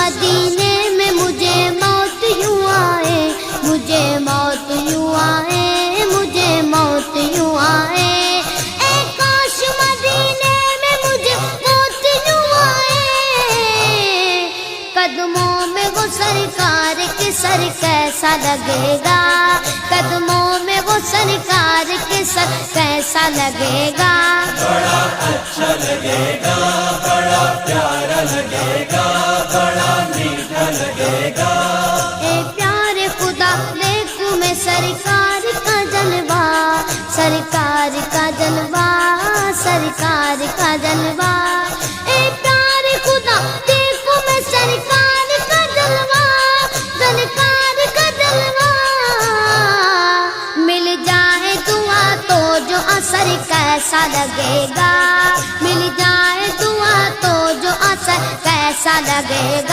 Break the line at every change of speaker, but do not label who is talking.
مدینے میں مجھے موت یوں آئے، مجھے موت یوں آئے، مجھے موت یوں آئے، اے کاش مدینے میں مجھے موت یوں آئے، قدموں میں وہ سرکار کے سر کیسا لگے گا، قدموں میں وہ سرکار کے سر کیسا لگے گا،
بڑا اچھا لگے گا، بڑا پیارا لگے گا، بڑا میٹھا لگے گا۔
اے پیارے خدا دیکھوں میں سرکار کا جلوہ، سرکار کا جلوہ، سرکار کا جلوہ، اے پیارے خدا دیکھوں میں سرکار کا جلوہ، سرکار کا جلوہ، مل جائے دعا تو جو اثر کیسا لگے گا، مل جائے دعا تو جو اثر کیسا لگے گا۔